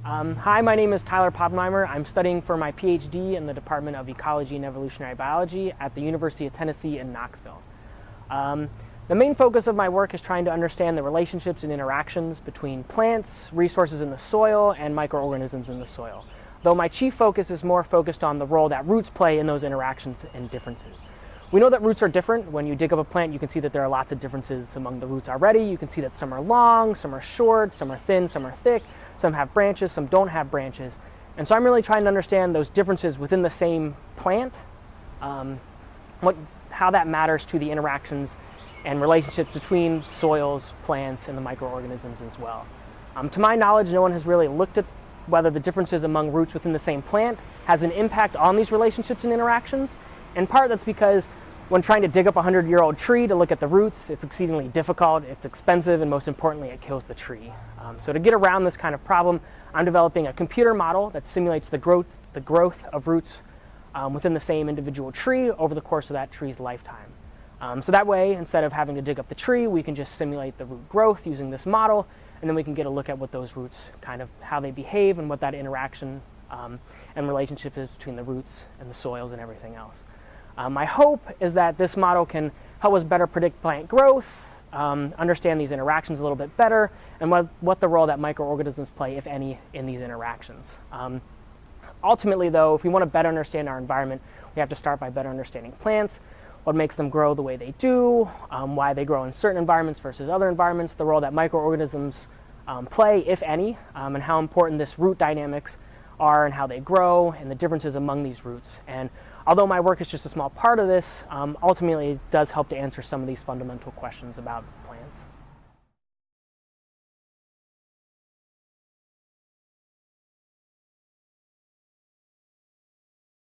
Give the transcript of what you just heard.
Hi, my name is Tyler Poppenheimer. I'm studying for my PhD in the Department of Ecology and Evolutionary Biology at the University of Tennessee in Knoxville. The main focus of my work is trying to understand the relationships and interactions between plants, resources in the soil, and microorganisms in the soil, though my chief focus is more focused on the role that roots play in those interactions and differences. We know that roots are different. When you dig up a plant, you can see that there are lots of differences among the roots already. You can see that some are long, some are short, some are thin, some are thick, some have branches, some don't have branches. And so I'm really trying to understand those differences within the same plant, how that matters to the interactions and relationships between soils, plants, and the microorganisms as well. To my knowledge, no one has really looked at whether the differences among roots within the same plant has an impact on these relationships and interactions. In part, that's because when trying to dig up a 100-year-old tree to look at the roots, it's exceedingly difficult, it's expensive, and most importantly, it kills the tree. So to get around this kind of problem, I'm developing a computer model that simulates the growth of roots within the same individual tree over the course of that tree's lifetime. So that way, instead of having to dig up the tree, we can just simulate the root growth using this model, and then we can get a look at what those roots, kind of how they behave and what that interaction and relationship is between the roots and the soils and everything else. My hope is that this model can help us better predict plant growth, understand these interactions a little bit better, and what the role that microorganisms play, if any, in these interactions. Ultimately, though, if we want to better understand our environment, we have to start by better understanding plants, what makes them grow the way they do, why they grow in certain environments versus other environments, the role that microorganisms play, if any, and how important this root dynamics are and how they grow and the differences among these roots. And although my work is just a small part of this, ultimately it does help to answer some of these fundamental questions about